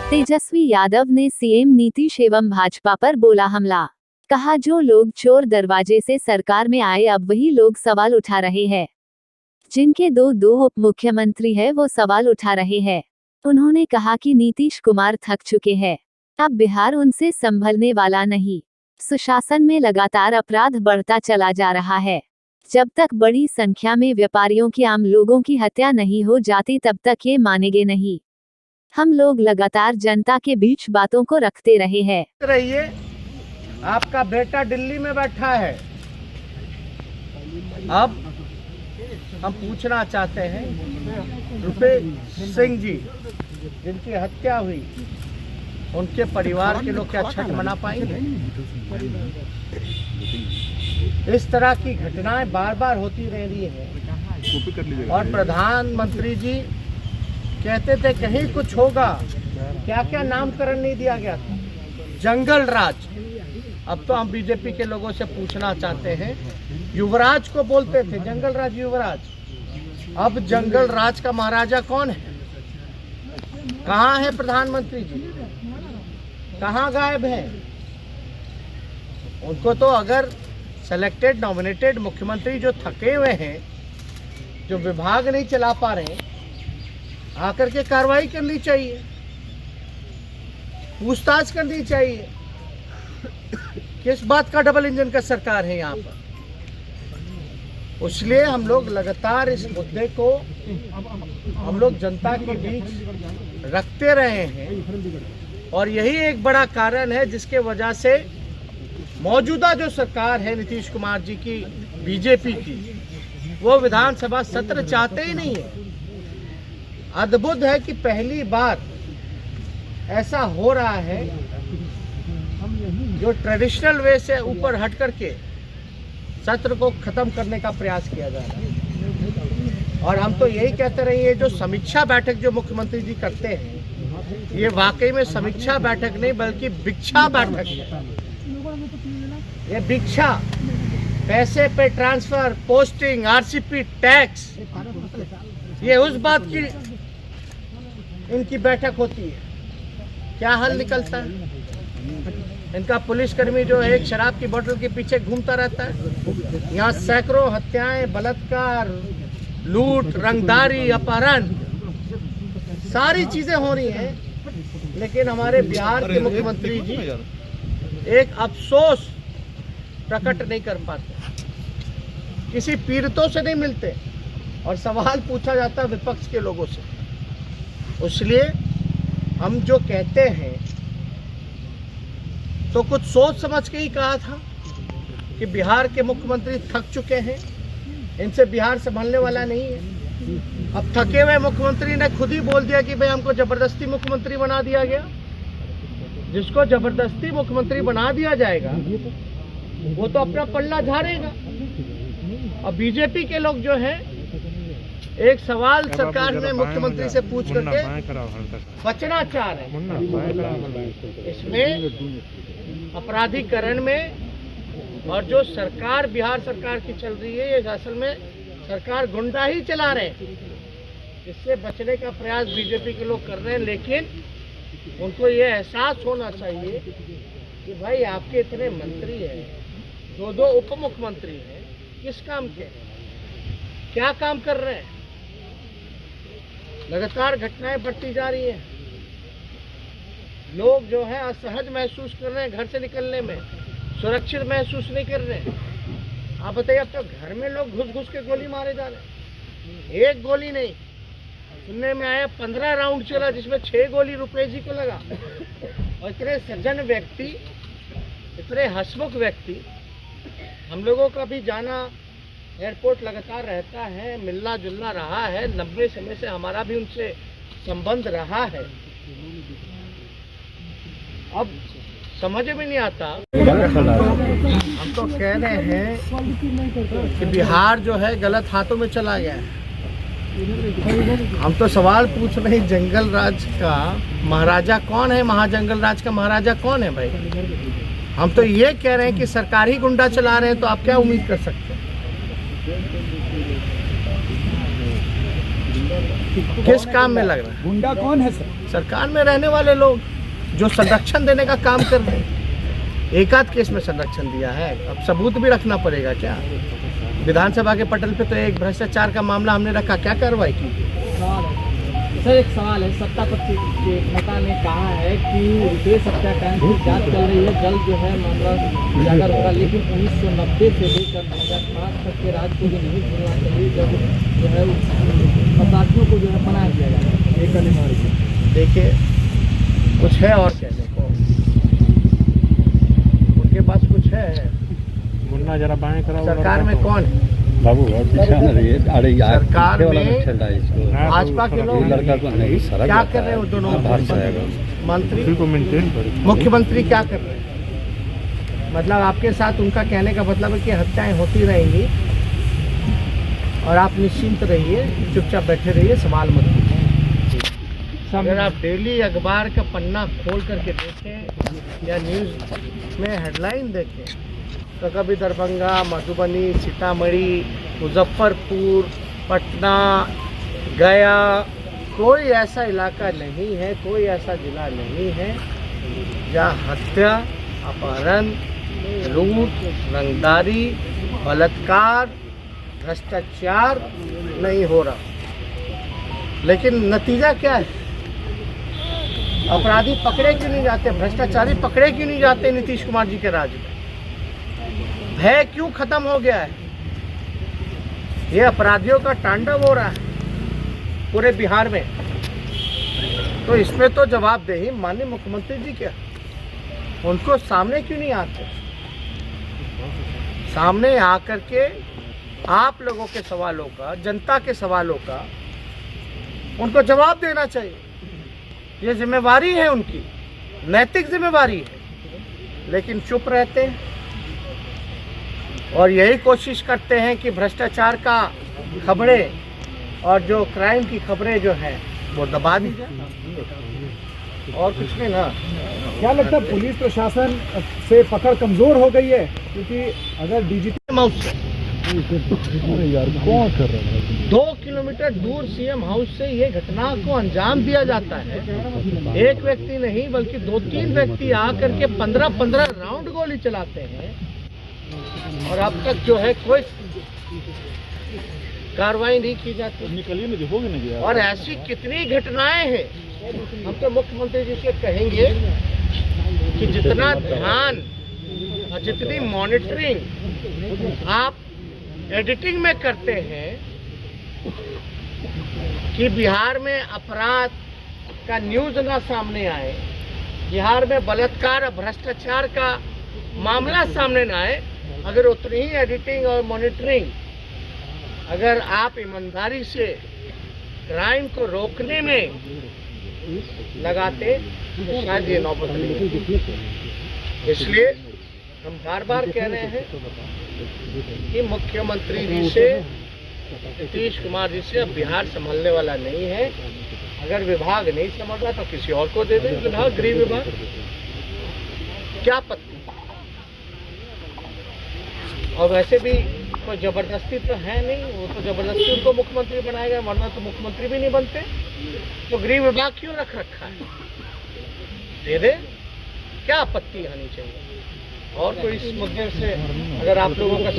तेजस्वी यादव ने सीएम नीतीश एवं भाजपा पर बोला हमला। कहा, जो लोग चोर दरवाजे से सरकार में आए अब वही लोग सवाल उठा रहे हैं। जिनके दो उप मुख्यमंत्री है वो सवाल उठा रहे हैं। उन्होंने कहा कि नीतीश कुमार थक चुके हैं, अब बिहार उनसे संभलने वाला नहीं। सुशासन में लगातार अपराध बढ़ता चला जा रहा है। जब तक बड़ी संख्या में व्यापारियों की आम लोगों की हत्या नहीं हो जाती तब तक ये मानेंगे नहीं। हम लोग लगातार जनता के बीच बातों को रखते रहे हैं। रहिए, आपका बेटा दिल्ली में बैठा है। अब हम पूछना चाहते हैं, रुपेश सिंह जी जिनकी हत्या हुई, उनके परिवार के लोग क्या छठ मना पाएंगे? इस तरह की घटनाएं बार बार होती रह रही है और प्रधानमंत्री जी कहते थे कहीं कुछ होगा। क्या क्या नामकरण नहीं दिया गया था? जंगल राज। अब तो हम बीजेपी के लोगों से पूछना चाहते हैं, युवराज को बोलते थे जंगल राज युवराज, अब जंगल राज का महाराजा कौन है? कहाँ है प्रधानमंत्री जी? कहाँ गायब है? उनको तो अगर सेलेक्टेड नॉमिनेटेड मुख्यमंत्री जो थके हुए हैं, जो विभाग नहीं चला पा रहे, आकर के कार्रवाई करनी चाहिए, पूछताछ करनी चाहिए। किस बात का डबल इंजन का सरकार है यहाँ पर? इसलिए हम लोग लगातार इस मुद्दे को हम लोग जनता के बीच रखते रहे हैं और यही एक बड़ा कारण है जिसके वजह से मौजूदा जो सरकार है नीतीश कुमार जी की, बीजेपी की, वो विधानसभा सत्र चाहते ही नहीं है। अद्भुत है कि पहली बार ऐसा हो रहा है जो ट्रेडिशनल वे से ऊपर हट करके सत्र को खत्म करने का प्रयास किया जा रहा है। और हम तो यही कहते रहे, ये जो समीक्षा बैठक जो मुख्यमंत्री जी करते हैं, ये वाकई में समीक्षा बैठक नहीं बल्कि भिक्षा बैठक है। ये भिक्षा, पैसे पे ट्रांसफर, पोस्टिंग, आरसीपी, टैक्स, ये उस बात की इनकी बैठक होती है। क्या हल निकलता है? इनका पुलिसकर्मी जो है एक शराब की बोतल के पीछे घूमता रहता है। यहाँ सैकड़ों हत्याएं, बलात्कार, लूट, रंगदारी, अपहरण, सारी चीजें हो रही हैं, लेकिन हमारे बिहार के मुख्यमंत्री जी एक अफसोस प्रकट नहीं कर पाते, किसी पीड़ितों से नहीं मिलते और सवाल पूछा जाता है विपक्ष के लोगों से। इसलिए हम जो कहते हैं तो कुछ सोच समझ के ही कहा था कि बिहार के मुख्यमंत्री थक चुके हैं, इनसे बिहार संभालने वाला नहीं है। अब थके हुए मुख्यमंत्री ने खुद ही बोल दिया कि भाई हमको जबरदस्ती मुख्यमंत्री बना दिया गया। जिसको जबरदस्ती मुख्यमंत्री बना दिया जाएगा वो तो अपना पल्ला झाड़ेगा। और बीजेपी के लोग जो हैं, एक सवाल सरकार में मुख्यमंत्री से पूछ करके बचना चाह रहे हैं। इसमें अपराधीकरण में और जो सरकार बिहार सरकार की चल रही है, ये असल में सरकार गुंडा ही चला रहे हैं। इससे बचने का प्रयास बीजेपी के लोग कर रहे हैं, लेकिन उनको ये एहसास होना चाहिए कि भाई आपके इतने मंत्री हैं, दो उप मुख्यमंत्री हैं, किस काम के, क्या काम कर रहे हैं? लगातार घटनाएं बढ़ती जा रही हैं। लोग जो है असहज महसूस कर रहे हैं, घर से निकलने में सुरक्षित महसूस नहीं कर रहे हैं। आप बताइए, अब तो घर में लोग घुस घुस के गोली मारे जा रहे हैं। एक गोली नहीं, सुनने में आया 15 राउंड चला जिसमें 6 गोली रुपेश जी को लगा। और इतने सज्जन व्यक्ति, इतने हंसमुख व्यक्ति, हम लोगों का भी जाना एयरपोर्ट लगातार रहता है, मिलना जुलना रहा है, लंबे समय से हमारा भी उनसे संबंध रहा है। अब समझ में नहीं आता। हम तो कह रहे हैं कि बिहार जो है गलत हाथों में चला गया है। हम तो सवाल पूछ रहे हैं, जंगल राज का महाराजा कौन है? महाजंगल राज का महाराजा कौन है भाई? हम तो ये कह रहे हैं कि सरकार ही गुंडा चला रहे हैं, तो आप क्या उम्मीद कर सकते हैं? किस काम में लग रहा है? गुंडा कौन है सर? सरकार में रहने वाले लोग जो संरक्षण देने का काम कर रहे हैं। एक आध केस में संरक्षण दिया है, अब सबूत भी रखना पड़ेगा क्या? विधानसभा के पटल पे तो एक भ्रष्टाचार का मामला हमने रखा, क्या कार्रवाई की? सर एक सवाल है, सत्ता पक्ष के नेता ने कहा है कि रितेश हत्याकांड की जांच चल रही है, जल्द जो है मामला उजागर होगा, लेकिन 1990 से लेकर 2005 तक के राज को भी नहीं भूलना चाहिए जब जो है अपराधियों को जो है पनाह दिया जाए। एक अनिवार्य देखिए कुछ है और कहने को, उनके पास कुछ है। मुन्ना जरा बाएं करा। सरकार में कौन है? बाबू अरे यार सरकार में हाँ, भाजपा के लोग लड़का को नहीं सर क्या कर रहे हैं? वो दोनों मंत्री को मेंटेन करें। मुख्यमंत्री क्या कर रहे हैं? मतलब आपके साथ उनका कहने का मतलब है कि हत्याएं होती रहेंगी और आप निश्चिंत रहिए, चुपचाप बैठे रहिए, सवाल मत कीजिए। अगर आप डेली अखबार का पन्ना खोल करके देखें या न्यूज़ में हेडलाइन देखें तो कभी दरभंगा, मधुबनी, सीतामढ़ी, मुजफ्फरपुर, पटना, गया, कोई ऐसा इलाका नहीं है, कोई ऐसा जिला नहीं है जहाँ हत्या, अपहरण, लूट, रंगदारी, बलात्कार, भ्रष्टाचार नहीं हो रहा। लेकिन नतीजा क्या है? अपराधी पकड़े क्यों नहीं जाते? भ्रष्टाचारी पकड़े क्यों नहीं जाते? नीतीश कुमार जी के राज में भय क्यों खत्म हो गया है? ये अपराधियों का तांडव हो रहा है पूरे बिहार में। तो इसमें तो जवाबदेही माननीय मुख्यमंत्री जी क्या, उनको सामने क्यों नहीं आते? सामने आकर के आप लोगों के सवालों का, जनता के सवालों का उनको जवाब देना चाहिए। ये जिम्मेवारी है उनकी, नैतिक जिम्मेवारी है, लेकिन चुप रहते हैं और यही कोशिश करते हैं कि भ्रष्टाचार का खबरें और जो क्राइम की खबरें जो हैं वो दबा दी जाए और कुछ नहीं ना। क्या लगता है पुलिस प्रशासन से पकड़ कमजोर हो गई है? क्योंकि अगर डीजीपी हाउस से यार कौन कर रहा है? 2 किलोमीटर दूर सीएम हाउस से ये घटना को अंजाम दिया जाता है। एक व्यक्ति नहीं बल्कि 2-3 व्यक्ति आकर के 15-15 राउंड गोली चलाते हैं और अब तक जो है कोई कार्रवाई नहीं की जाती। निकलिए ना, दिखोगे ना यार। और ऐसी कितनी घटनाएं हैं, हम तो मुख्यमंत्री जी से कहेंगे कि जितना ध्यान और जितनी मॉनिटरिंग आप एडिटिंग में करते हैं कि बिहार में अपराध का न्यूज़ ना सामने आए, बिहार में बलात्कार और भ्रष्टाचार का मामला सामने ना आए, अगर उतनी ही एडिटिंग और मॉनिटरिंग अगर आप ईमानदारी से क्राइम को रोकने में लगाते तो शायद ये नौबत नहीं। इसलिए हम बार बार कह रहे हैं कि मुख्यमंत्री जी से, नीतीश कुमार जी से अब बिहार संभालने वाला नहीं है। अगर विभाग नहीं संभाल रहा तो किसी और को दे दें विभाग, गृह विभाग, क्या आपत्ति। और वैसे भी कोई जबरदस्ती तो है नहीं, वो तो जबरदस्ती उनको मुख्यमंत्री बनाएगा, वरना तो मुख्यमंत्री भी नहीं बनते। तो गृह विभाग क्यों रख रखा है? दे दे, क्या आपत्ति आनी चाहिए। और कोई इस मुद्दे से अगर आप लोगों का